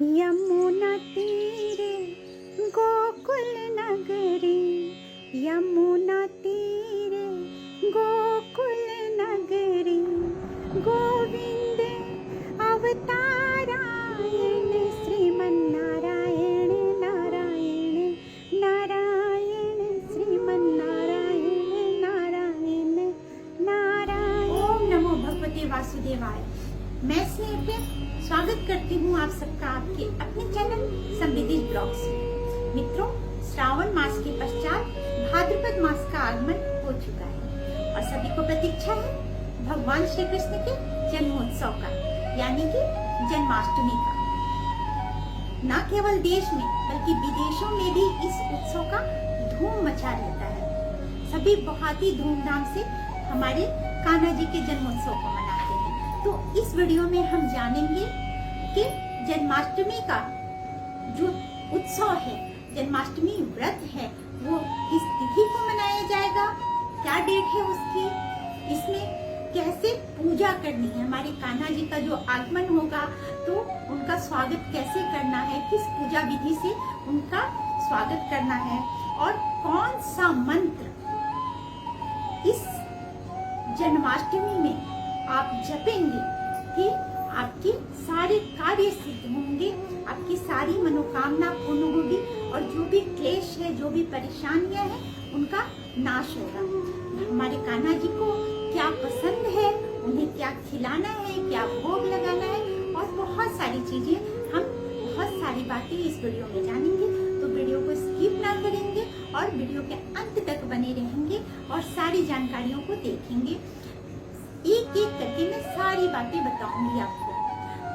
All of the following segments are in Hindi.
यमुना तीरे गोकुल नगरी, यमुना तीरे गोकुल नगरी, गोविंद अवतारायण श्रीमन्नारायण नारायण नारायण श्रीमन्नारायण नारायण नारायण। ओम नमो भगवते वासुदेवाय। मैं स्नेह स्वागत करती हूँ आप सबका आपके अपने चैनल समृद्धि ब्लॉग्स में। मित्रों, श्रावण मास के पश्चात भाद्रपद मास का आगमन हो चुका है और सभी को प्रतीक्षा है भगवान श्री कृष्ण के जन्मोत्सव का, यानी कि जन्माष्टमी का। न केवल देश में बल्कि विदेशों में भी इस उत्सव का धूम मचा रहता है। सभी बहुत ही धूमधाम से हमारे कान्हा जी के जन्मोत्सव को मनाते हैं। तो इस वीडियो में हम जानेंगे कि जन्माष्टमी का जो उत्सव है, जन्माष्टमी व्रत है, वो किस तिथि को मनाया जाएगा, क्या डेट है उसकी, इसमें कैसे पूजा करनी है, हमारे कान्हा जी का जो आगमन होगा तो उनका स्वागत कैसे करना है, किस पूजा विधि से उनका स्वागत करना है और कौन सा मंत्र इस जन्माष्टमी में आप जपेंगे कि आपके सारे कार्य सिद्ध होंगे, आपकी सारी मनोकामना पूर्ण होगी और जो भी क्लेश है, जो भी परेशानियां हैं, उनका नाश होगा। हमारे कान्हा जी को क्या पसंद है, उन्हें क्या खिलाना है, क्या भोग लगाना है और बहुत सारी चीजें, हम बहुत सारी बातें इस वीडियो में जानेंगे। तो वीडियो को स्किप ना करेंगे और वीडियो के अंत तक बने रहेंगे और सारी जानकारियों को देखेंगे। एक एक करके मैं सारी बातें बताऊंगी आपको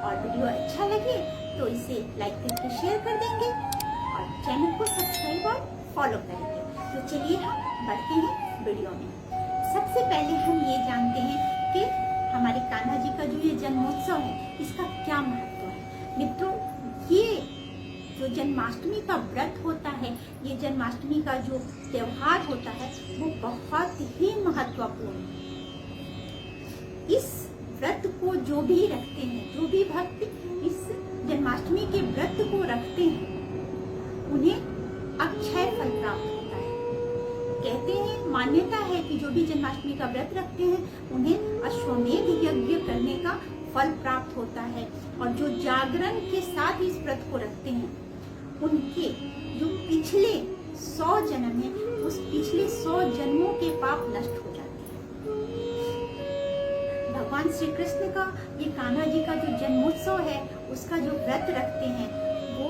और वीडियो अच्छा लगे तो इसे लाइक करके शेयर कर देंगे और चैनल को सब्सक्राइब और फॉलो करेंगे। तो चलिए हम बढ़ते हैं वीडियो में। सबसे पहले हम ये जानते हैं कि हमारे कान्हा जी का जो ये जन्मोत्सव है, इसका क्या महत्व है। मित्रों, ये जो जन्माष्टमी का व्रत होता है, ये जन्माष्टमी का जो त्योहार होता है, वो बहुत ही महत्वपूर्ण है। इस व्रत को जो भी रखते हैं, जो भी भक्त इस जन्माष्टमी के व्रत को रखते हैं, उन्हें अक्षय फल प्राप्त होता है। कहते हैं, मान्यता है कि जो भी जन्माष्टमी का व्रत रखते हैं, उन्हें अश्वमेध यज्ञ करने का फल प्राप्त होता है और जो जागरण के साथ इस व्रत को रखते हैं, उनके जो पिछले 100 जन्म है, उस पिछले 100 जन्मों के पाप नष्ट हो जाते हैं। भगवान श्री कृष्ण का ये कान्हा जी का जो जन्मोत्सव है, उसका जो व्रत रखते हैं, वो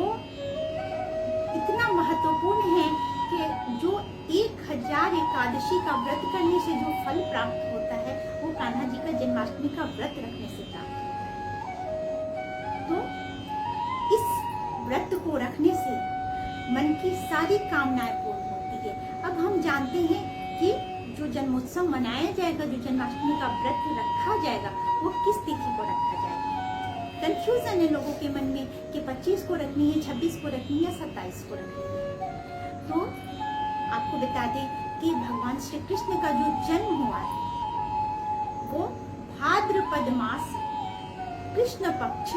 इतना महत्वपूर्ण है कि जो 1000 एकादशी का व्रत करने से जो फल प्राप्त होता है, वो कान्हा जी का जन्माष्टमी का व्रत रखने से प्राप्त होता है। तो इस व्रत को रखने से मन की सारी कामनाएं पूर्ण होती है। अब हम जानते हैं कि जो जन्मोत्सव मनाया जाएगा, जो जन्माष्टमी का व्रत रखा जाएगा, वो किस तिथि को रखा जाएगा। कंफ्यूजन है लोगों के मन में कि 25 को रखनी है, 26 को रखनी है या 27 को रखनी है। तो आपको बता दें कि भगवान श्री कृष्ण का जो जन्म हुआ है, वो भाद्रपद मास कृष्ण पक्ष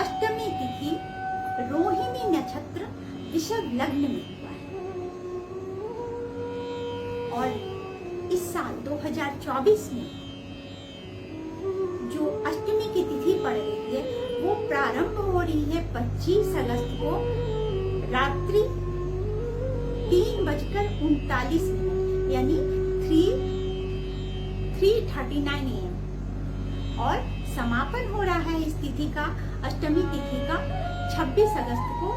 अष्टमी तिथि रोहिणी नक्षत्र ऋषभ लग्न में हुआ है और इस साल 2024 में जो अष्टमी की तिथि पड़ रही है, वो प्रारंभ हो रही है 25 अगस्त को रात्रि 3:39 यानी 3:39 AM और समापन हो रहा है इस तिथि का, अष्टमी तिथि का 26 अगस्त को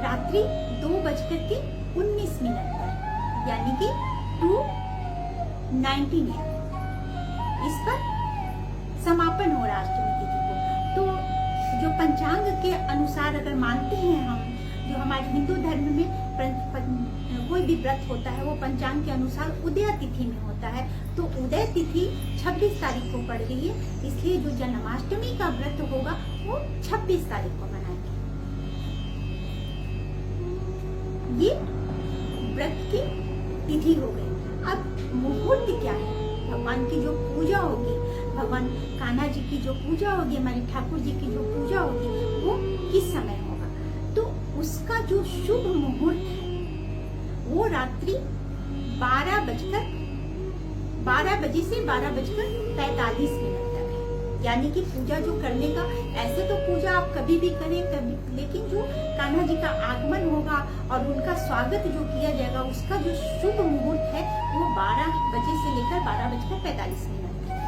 रात्रि 2:19 पर, यानी कि 2:19 AM इस पर समापन हो रहा है अष्टमी तिथि को। तो जो पंचांग के अनुसार अगर मानते हैं हम, जो हमारे हिंदू धर्म में कोई भी व्रत होता है, वो पंचांग के अनुसार उदय तिथि में होता है। तो उदय तिथि 26 तारीख को पड़ गई है, इसलिए जो जन्माष्टमी का व्रत होगा वो 26 तारीख को मनाएंगे। ये व्रत की तिथि हो गई। अब मुहूर्त क्या है, भगवान की जो पूजा होगी, भगवान कान्हा जी की जो पूजा होगी, हमारे ठाकुर जी की जो पूजा होगी, वो उसका जो शुभ मुहूर्त है वो रात्रि 12 बजे से 12:45 तक है। यानी कि पूजा जो करने का, ऐसे तो पूजा आप कभी भी करें कभी, लेकिन जो कान्हा जी का आगमन होगा और उनका स्वागत जो किया जाएगा उसका जो शुभ मुहूर्त है वो 12 बजे से लेकर 12:45 तक है।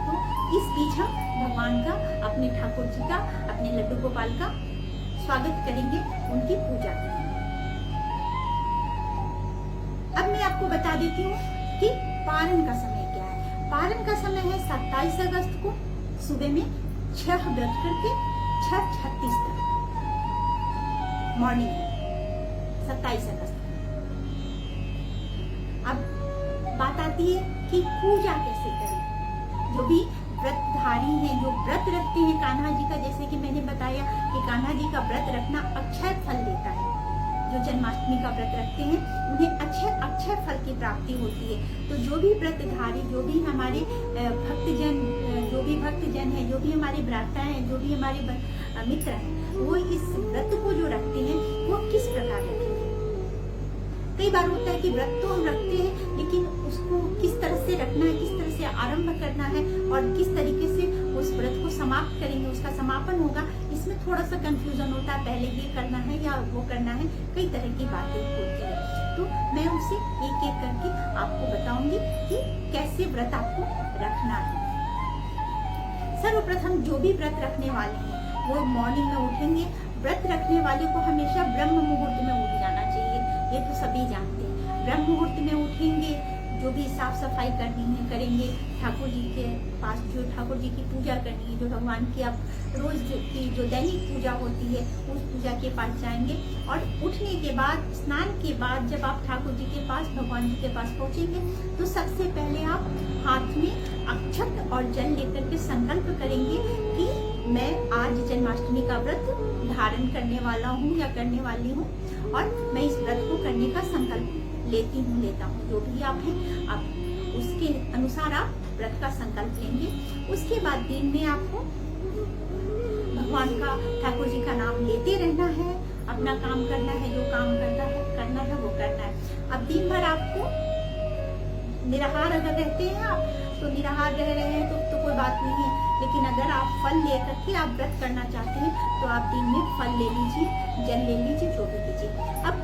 तो इस बीच हम भगवान का, अपने ठाकुर जी का, अपने लड्डू गोपाल का स्वागत करेंगे, उनकी पूजा करेंगे। अब मैं आपको बता देती हूँ कि पारण का समय क्या है। पारण का समय है 27 अगस्त को सुबह में 6 व्रत करके 6:36 तक, मॉर्निंग 27 अगस्त। अब बात आती है कि पूजा कैसे करें। जो भी व्रतधारी हैं, जो व्रत रखते हैं कान्हा जी का, जैसे कि मैंने बताया कि कान्हा जी का व्रत रखना अक्षय फल देता है। जो जन्माष्टमी का व्रत रखते हैं उन्हें अक्षय फल की प्राप्ति होती है। तो जो भी व्रतधारी, जो भी हमारे भक्तजन हैं, जो भी हमारे भ्राता हैं, जो भी हमारे मित्र हैं, वो इस व्रत को जो रखते हैं वो किस प्रकार रखेंगे। कई बार होता है कि व्रत तो हम रखते हैं, लेकिन उसको किस तरह से रखना है, किस तरह से आरंभ करना है और किस तरीके से उस व्रत को समाप्त करेंगे, उसका समापन होगा, इसमें थोड़ा सा कंफ्यूजन होता है। पहले ये करना है या वो करना है, कई तरह की बातें होती है। तो मैं उसे एक एक करके आपको बताऊंगी कि कैसे व्रत आपको रखना है। सर्वप्रथम जो भी व्रत रखने वाले हैं वो मॉर्निंग में उठेंगे। व्रत रखने वाले को हमेशा ब्रह्म मुहूर्त में उठ जाना चाहिए, ये तो सभी जानते हैं। ब्रह्म मुहूर्त में उठेंगे, जो भी साफ सफाई करनी है करेंगे, ठाकुर जी के पास जो ठाकुर जी की पूजा करनी है, जो भगवान की आप रोज की जो दैनिक पूजा होती है उस पूजा के पास जाएंगे। और उठने के बाद, स्नान के बाद जब आप ठाकुर जी के पास, भगवान जी के पास पहुंचेंगे तो सबसे पहले आप हाथ में अक्षत और जल लेकर के संकल्प करेंगे कि मैं आज जन्माष्टमी का व्रत धारण करने वाला हूँ या करने वाली हूँ और मैं इस व्रत को करने का संकल्प लेता हूँ। जो भी आप हैं, आप उसके अनुसार आप व्रत का संकल्प लेंगे। उसके बाद दिन में आपको भगवान का, ठाकुर जी का नाम लेते रहना है, अपना काम करना है, जो काम करना है वो करना है। अब दिन भर आपको निराहार अगर रहते हैं आप, तो निराहार रह रहे हैं तो कोई बात नहीं है, लेकिन अगर आप फल लेकर के आप व्रत करना चाहते हैं तो आप दिन में फल ले लीजिए, जल ले लीजिए, जो भी लीजिए। अब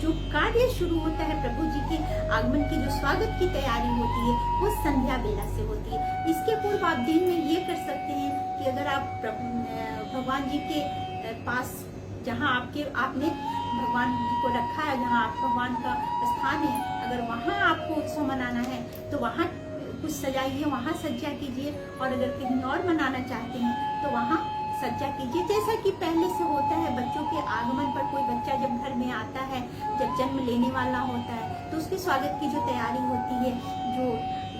जो कार्य शुरू होता है प्रभु जी के आगमन की, जो स्वागत की तैयारी होती है वो संध्या बेला से होती है। इसके पूर्व आप दिन में ये कर सकते हैं कि अगर आप भगवान जी के पास, जहाँ आपने भगवान जी को रखा है, जहाँ आप भगवान का स्थान है, अगर वहाँ आपको उत्सव मनाना है तो वहाँ कुछ सजाइए, वहाँ सज्जा कीजिए। और अगर कहीं और मनाना चाहते हैं तो वहाँ सज्जा कीजिए, जैसा कि पहले से होता है। बच्चों के आगमन पर, कोई बच्चा जब घर में आता है, जब जन्म लेने वाला होता है, तो उसके स्वागत की जो तैयारी होती है,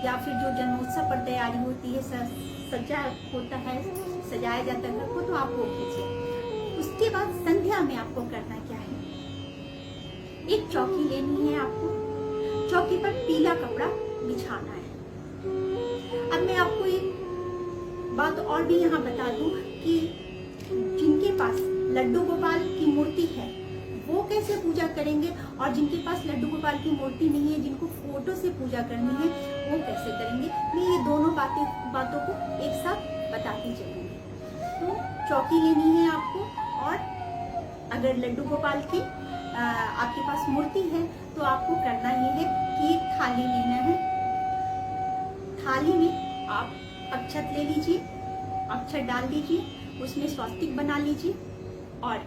या फिर जो जन्मोत्सव पर तैयारी होती है, सज्जा होता है, सजाया जाता है घर को, तो आप वो कीजिए। उसके बाद संध्या में आपको करना क्या है, एक चौकी लेनी है आपको, चौकी पर पीला कपड़ा बिछाना है। अब मैं आपको एक बात और भी यहाँ बता दूं कि जिनके पास लड्डू गोपाल की मूर्ति है वो कैसे पूजा करेंगे, और जिनके पास लड्डू गोपाल की मूर्ति नहीं है, जिनको फोटो से पूजा करनी है, वो कैसे करेंगे। मैं ये दोनों बातों को एक साथ बताती चलूंगी। तो चौकी लेनी है आपको, और अगर लड्डू गोपाल की आपके पास मूर्ति है तो आपको करना ये है कि एक थाली लेना है। थाली में आप अक्षत ले लीजिए, अक्षत डाल दीजिए, उसमें स्वास्तिक बना लीजिए और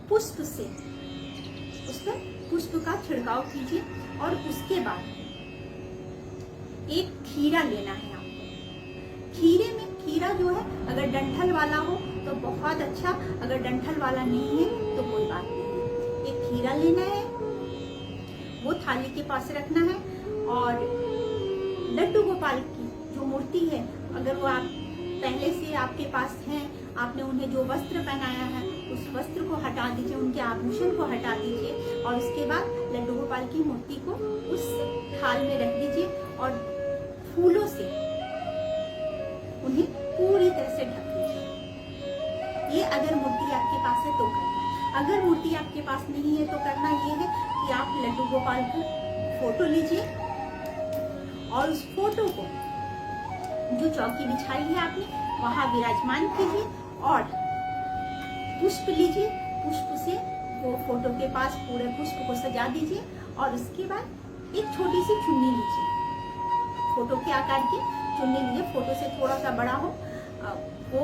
पुष्प से उस पर पुष्प का छिड़काव कीजिए। और उसके बाद एक खीरा लेना है आपको। खीरे में, खीरा जो है अगर डंठल वाला हो तो बहुत अच्छा, अगर डंठल वाला नहीं है तो कोई बात नहीं है। एक खीरा लेना है, वो थाली के पास रखना है। और लड्डू गोपाल की जो मूर्ति है, अगर वो आप पहले से आपके पास हैं, आपने उन्हें जो वस्त्र पहनाया है उस वस्त्र को हटा दीजिए, उनके आभूषण को हटा दीजिए, और उसके बाद लड्डू गोपाल की मूर्ति को उस थाल में रख दीजिए और फूलों से उन्हें पूरी तरह से ढक दीजिए। ये अगर मूर्ति आपके पास है तो करना है। अगर मूर्ति आपके पास नहीं है तो करना ये है कि आप लड्डू गोपाल का फोटो लीजिए और उस फोटो को जो चौकी बिछाई है आपने वहां विराजमान कीजिए और पुष्प लीजिए, पुष्प से वो फोटो के पास पूरे पुष्प को सजा दीजिए और उसके बाद एक छोटी सी चुन्नी लीजिए, फोटो के आकार की चुन्नी लीजिए, फोटो से थोड़ा सा बड़ा हो वो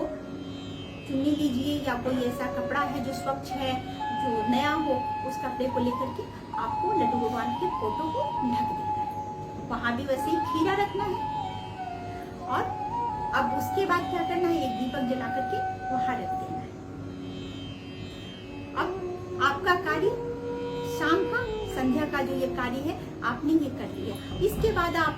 चुन्नी लीजिए या कोई ऐसा कपड़ा है जो स्वच्छ है, जो नया हो, उस कपड़े को लेकर के आपको लड्डू भगवान के फोटो को ढक देना है। वहां भी वैसे ही खीरा रखना है और अब उसके बाद क्या करना है, एक दीपक जला करके वहां रख देना है। अब आपका कार्य शाम का, संध्या का जो ये कार्य है आपने ये कर लिया। इसके बाद आप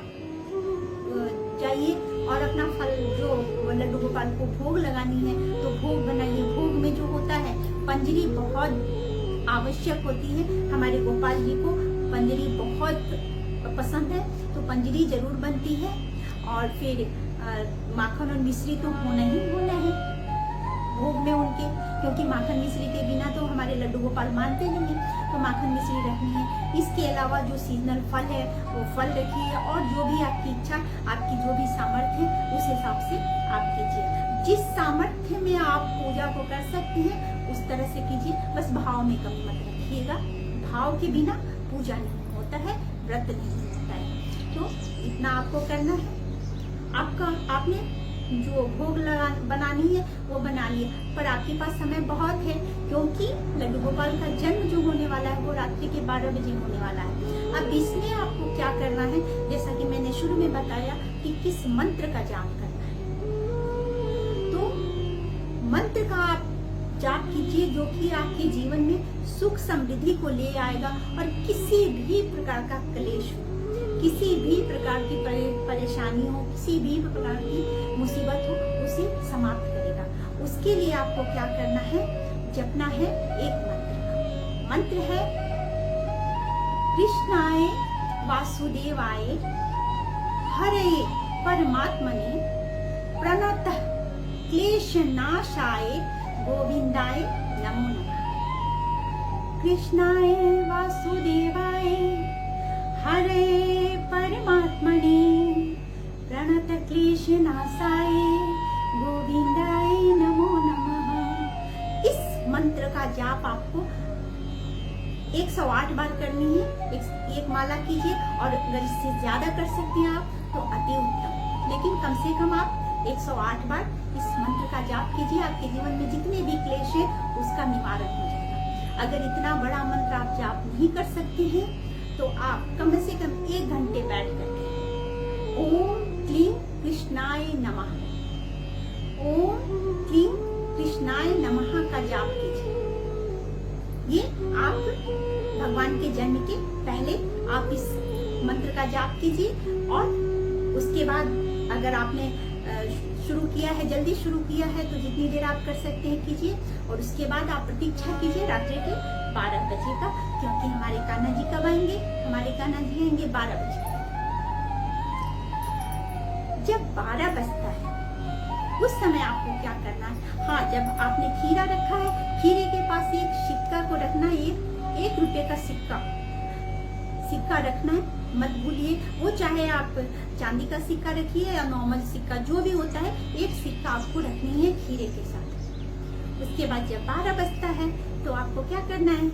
जाइए और अपना फल जो लड्डू गोपाल को भोग लगानी है तो भोग बनाइए। भोग में जो होता है पंजरी बहुत आवश्यक होती है, हमारे गोपाल जी को पंजरी बहुत पसंद है तो पंजरी जरूर बनती है। और फिर माखन और मिश्री तो होना ही होना है भोग में उनके, क्योंकि माखन मिश्री के बिना तो हमारे लड्डू गोपाल मानते नहीं है, तो माखन मिश्री रखनी है। इसके अलावा जो सीजनल फल है वो फल रखिए और जो भी आपकी इच्छा, आपकी जो भी सामर्थ्य है उस हिसाब से आप कीजिए। जिस सामर्थ्य में आप पूजा को कर सकते हैं उस तरह से कीजिए, बस भाव में कमी मत रखिएगा। भाव के बिना पूजा नहीं होता है, व्रत नहीं होता है। तो इतना आपको करना है। आपने जो भोग बनानी है वो बना लिया, पर आपके पास समय बहुत है क्योंकि लड्डू गोपाल का जन्म जो होने वाला है वो रात्रि के 12 बजे होने वाला है। अब इसमें आपको क्या करना है, जैसा कि मैंने शुरू में बताया कि किस मंत्र का जाप करना है, तो मंत्र का आप जाप कीजिए जो कि आपके जीवन में सुख समृद्धि को ले आएगा और किसी भी प्रकार का क्लेश हो, किसी भी प्रकार की परेशानी हो, किसी भी प्रकार की मुसीबत हो, उसे समाप्त करेगा। उसके लिए आपको क्या करना है, जपना है एक मंत्र। मंत्र है कृष्णाय वासुदेवाय हरे परमात्मने प्रणतः क्लेशनाशाय गोविंदाय नमो नमः। कृष्णाय वासुदेवाय हरे परमात्मने प्रणत क्लेशनाशाय गोविंदाय नमो नमः। इस मंत्र का जाप आपको 108 बार करनी है। एक माला कीजिए और अगर इससे ज्यादा कर सकते हैं आप तो अति उत्तम, लेकिन कम से कम आप 108 बार इस मंत्र का जाप कीजिए। आपके जीवन में जितने भी क्लेश है उसका निवारण हो जाएगा। अगर इतना बड़ा मंत्र आप जाप नहीं कर सकते हैं तो आप कम से कम 1 घंटे बैठ करके ओम क्लीं कृष्णाय नमः, ओम क्लीं कृष्णाय नमः का जाप कीजिए। ये आप भगवान के जन्म के पहले आप इस मंत्र का जाप कीजिए और उसके बाद अगर आपने शुरू किया है, जल्दी शुरू किया है तो जितनी देर आप कर सकते हैं कीजिए और उसके बाद आप प्रतीक्षा कीजिए रात्रि के 12 बजे का, क्योंकि हमारे कान्हा जी कब आएंगे, हमारे कान्हा जी आएंगे 12 बजे। जब 12 बजता है उस समय आपको क्या करना है, हाँ जब आपने खीरा रखा है, खीरे के पास एक सिक्का को रखना है, 1 रुपए का सिक्का रखना है, मत भूलिए। वो चाहे आप चांदी का सिक्का रखिए या नॉर्मल सिक्का, जो भी होता है, एक सिक्का आपको रखनी है खीरे के साथ। उसके बाद जब 12 बजता है तो आपको क्या करना है,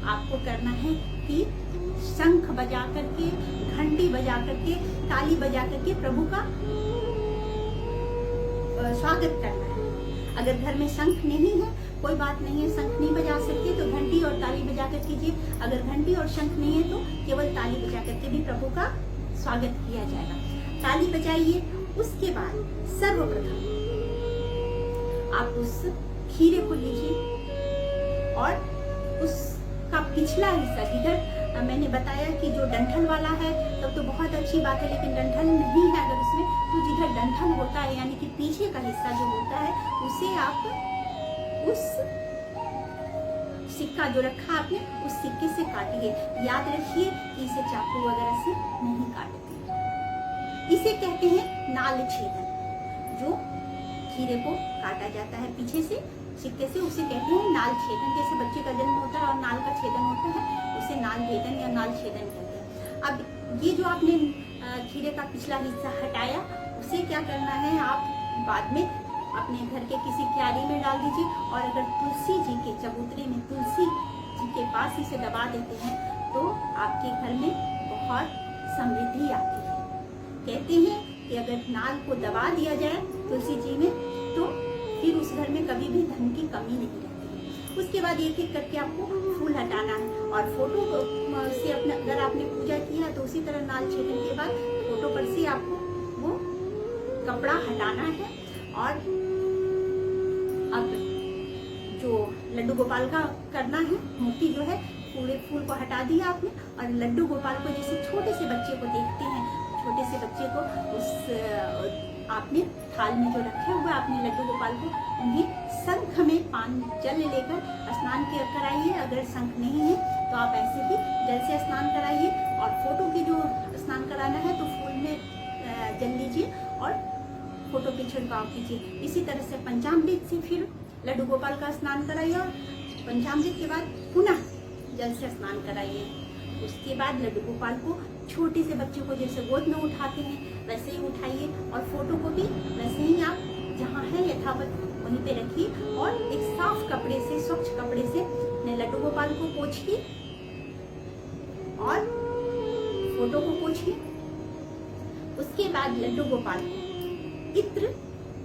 आपको करना है कि शंख बजा करके, घंटी बजा करके, ताली बजा करके प्रभु का स्वागत करना है। अगर घर में शंख नहीं है कोई बात नहीं है, शंख नहीं बजा सकते तो घंटी और ताली बजा कर कीजिए। अगर घंटी और शंख नहीं है तो केवल ताली बजा करके भी प्रभु का स्वागत किया जाएगा। ताली बजाइए। उसके बाद सर्वप्रथम आप उस खीरे को लीजिए और उसका पिछला हिस्सा, जिधर मैंने बताया कि जो डंठल वाला है तब तो बहुत अच्छी बात है, लेकिन डंठल नहीं है अगर उसमें, तो जिधर डंठल होता है यानी कि पीछे का हिस्सा जो होता है उसे आप उस सिक्का जो रखा आपने उस सिक्के से काटिए। याद रखिए कि इसे चाकू वगैरह से नहीं काटते। इसे कहते हैं नाल छेदन, जो खीरे को काटा जाता है पीछे से सिक्के से, उसे कहते हैं नाल छेदन। जैसे बच्चे का जन्म होता है और नाल का छेदन होता है, उसे नाल भेदन या नाल छेदन कहते हैं। अब ये जो आपने खीरे का पिछला हिस्सा हटाया, उसे क्या करना है, आप बाद में अपने घर के किसी क्यारी में डाल दीजिए। और अगर तुलसी जी के चबूतरे में तुलसी जी के पास इसे दबा देते हैं तो आपके घर में बहुत समृद्धि आती है। कहते हैं कि अगर नाल को दबा दिया जाए तुलसी जी में तो फिर उस घर में कभी भी धन की कमी नहीं रहती है। उसके बाद एक एक करके आपको फूल हटाना है और फोटो से अपना, अगर आपने पूजा किया है तो उसी तरह नाल छेदन के बाद फोटो पर से आपको वो कपड़ा हटाना है। और अब जो लड्डू गोपाल का करना है, मूर्ति जो है पूरे फूल को हटा दिया आपने, और लड्डू गोपाल को जैसे छोटे से बच्चे को देखते हैं, छोटे से बच्चे को उस आपने थाल में जो रखे हुए आपने लड्डू गोपाल को, उन्हें शंख में पान जल लेकर स्नान कराइए। अगर शंख नहीं है तो आप ऐसे ही जल से स्नान कराइए। और फोटो की जो स्नान कराना है तो फूल में जल लीजिए और फोटो पे छिड़काव कीजिए। इसी तरह से पंचामृत से फिर लड्डू गोपाल का स्नान कराइए और पंचामृत के बाद पुनः जल से स्नान कराइए। उसके बाद लड्डू गोपाल को छोटे से बच्चे को जैसे गोद में उठाते हैं वैसे ही उठाइए और फोटो को भी वैसे ही आप जहाँ है यथावत वहीं पे रखिए और एक साफ कपड़े से, स्वच्छ कपड़े से अपने लड्डू गोपाल को पोंछिए और फोटो को पोंछिए। उसके बाद लड्डू गोपाल को इत्र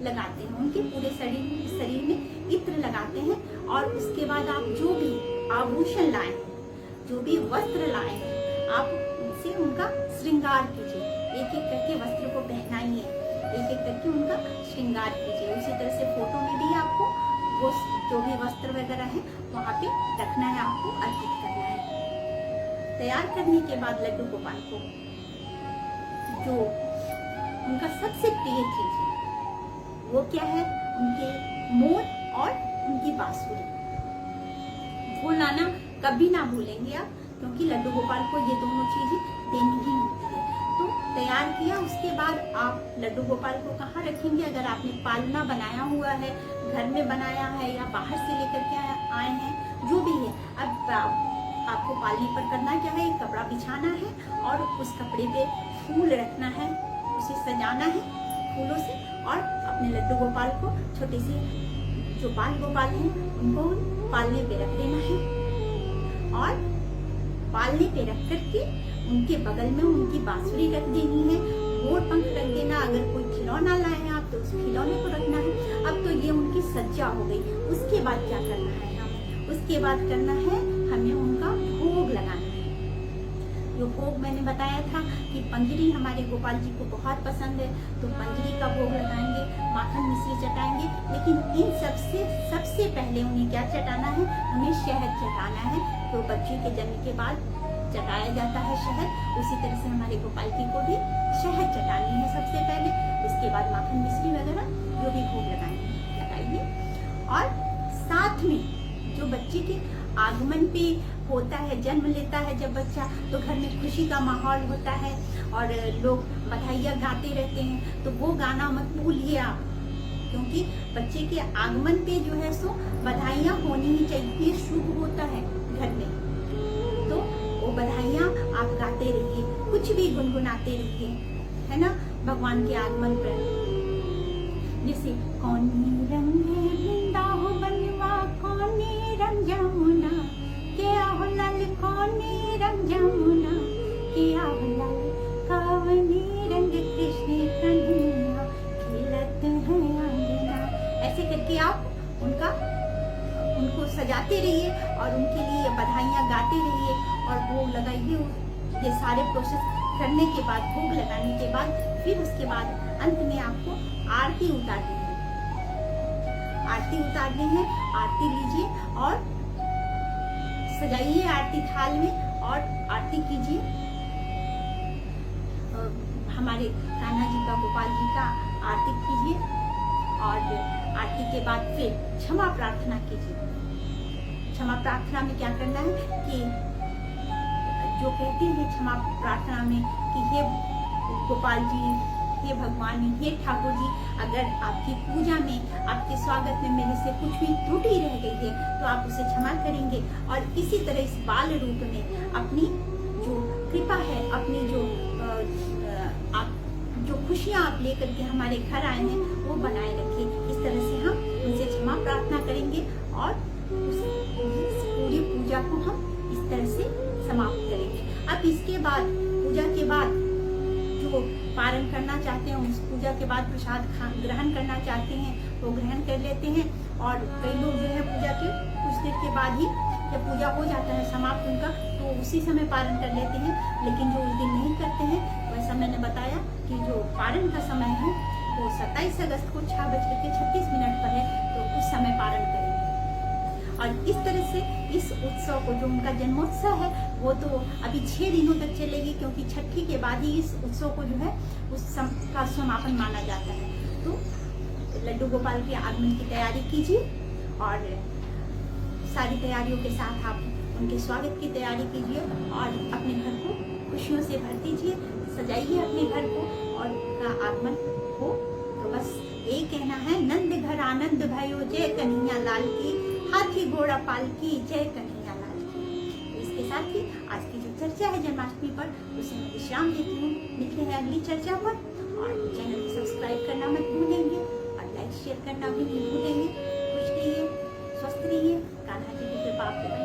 लगाते हैं, उनके पूरे शरीर में इत्र लगाते हैं। और उसके बाद आप जो भी आभूषण लाए हैं, जो भी वस्त्र लाए हैं, आप उनसे उनका श्रृंगार कीजिए। एक एक करके वस्त्र को पहनाइए, एक एक करके उनका श्रृंगार कीजिए। उसी तरह से फोटो में भी आपको वो जो भी वस्त्र वगैरह है वहाँ पे रखना है, आपको अर्पित करना है। तैयार करने के बाद लड्डू गोपाल को जो उनका सबसे प्रिय चीज है वो क्या है, उनके मोर और उनकी बांसुरी, वो लाना कभी ना भूलेंगे आप, क्योंकि लड्डू गोपाल को ये दोनों चीजें देनी ही होती है। तो तैयार किया, उसके बाद आप लड्डू गोपाल को कहाँ रखेंगे, अगर आपने पालना बनाया हुआ है, घर में बनाया है या बाहर से लेकर के आए हैं, जो भी है, अब आपको पालने पर करना क्या है, एक कपड़ा बिछाना है और उस कपड़े पे फूल रखना है, उसे सजाना है फूलों से और अपने लड्डू गोपाल को, छोटे से जो बाल गोपाल हैं उनको पालने पे रख देना है। और पालने पे रख करके उनके बगल में उनकी बांसुरी रख देनी है, मोर पंख रख देना। अगर कोई खिलौना लाए हैं आप तो उस खिलौने को रखना है। अब तो ये उनकी सज्जा हो गई। उसके बाद क्या करना है हमें, उसके बाद करना है हमें उनका भोग लगाना है। जो भोग मैंने बताया था कि पंजरी हमारे गोपाल जी को बहुत पसंद है, तो पंजरी का भोग लगाएंगे, माखन मिश्री चटाएंगे। लेकिन इन सबसे पहले उन्हें क्या चटाना है, उन्हें शहद चटाना है। तो बच्चे के जन्म के बाद चटाया जाता है शहद, उसी तरह से हमारे गोपाल जी को भी शहद चटानी है सबसे पहले। उसके बाद माखन मिश्री वगैरह जो भी भोग लगाइए। और साथ में जो बच्चे के आगमन पे होता है, जन्म लेता है जब बच्चा, तो घर में खुशी का माहौल होता है और लोग बधाइयाँ गाते रहते हैं। तो वो गाना मत भूलिए आप, क्योंकि बच्चे के आगमन पे जो है सो बधाइयाँ होनी ही चाहिए, शुभ होता है घर में। तो वो बधाइयाँ आप गाते रहिए, कुछ भी गुनगुनाते रहिए, है ना, भगवान के आगमन पर। जैसे कौनी रंग वृंदावनवा, कौनी रंग जमुना, क्या हो लाल कौनी रंग जमुना, क्या हो लाल कवनी रंग कृष्ण कन्हैया, खिलत है अंगना। ऐसे करके आप उनको सजाते रहिए और उनके लिए बधाइयाँ गाते रहिए और भोग लगाइए। ये सारे प्रोसेस करने के बाद, भोग लगाने के बाद, फिर उसके बाद अंत में आपको आरती उतारनी है। आरती उतारनी है, आरती लीजिए और सजाइए आरती थाल में और आरती कीजिए। हमारे कान्हा जी का, गोपाल जी का आरती कीजिए और आरती के बाद फिर क्षमा प्रार्थना कीजिए। क्षमा प्रार्थना में क्या करना है कि जो कहते हैं क्षमा प्रार्थना में कि हे गोपाल जी, हे भगवान, हे ठाकुर जी, अगर आपकी पूजा में, आपके स्वागत में मेरे से कुछ भी त्रुटि रह गई है तो आप उसे क्षमा करेंगे। और इसी तरह इस बाल रूप में अपनी जो कृपा है, अपनी जो खुशियाँ आप लेकर के हमारे घर आए हैं वो बनाए रखिए। इस तरह से हम उनसे क्षमा प्रार्थना करेंगे और उस पूरी पूजा को हम इस तरह से समाप्त करेंगे। अब इसके बाद, पूजा के बाद जो पारण करना चाहते हैं, उस पूजा के बाद प्रसाद ग्रहण करना चाहते हैं वो ग्रहण कर लेते हैं। और कई लोग जो है पूजा के कुछ देर के बाद ही, जब पूजा हो जाता है समाप्त उनका, तो उसी समय पारण कर लेते हैं। लेकिन जो उस दिन नहीं करते हैं, वैसा मैंने बताया कि जो पारण का समय है वो 27 अगस्त को 6:36 पर है, तो उस समय पारण करेंगे। और इस तरह से इस उत्सव को, जो उनका जन्मोत्सव है, वो तो अभी 6 दिनों तक चलेगी, क्योंकि छठी के बाद ही इस उत्सव को जो है का समापन माना जाता है। तो लड्डू गोपाल के आगमन की तैयारी कीजिए और सारी तैयारियों के साथ आप उनके स्वागत की तैयारी कीजिए और अपने घर को खुशियों से भर दीजिए, सजाइए अपने घर को और उनका आगमन हो। तो बस यही कहना है, नंद घर आनंद भयो, जय कन्हैया लाल की, हाथी घोड़ा पाल की, जय कन्हैया लाल की। तो इसके साथ ही आज की जो चर्चा है जन्माष्टमी पर, उसे मैं विश्राम देती हूँ। मिलते हैं अगली चर्चा पर, और चैनल को सब्सक्राइब करना मत भूलेंगे और लाइक शेयर करना भी नहीं भूलेंगे। खुश रहिए, स्वस्थ रहिए, कान्हा जी की कृपा आप पे बनी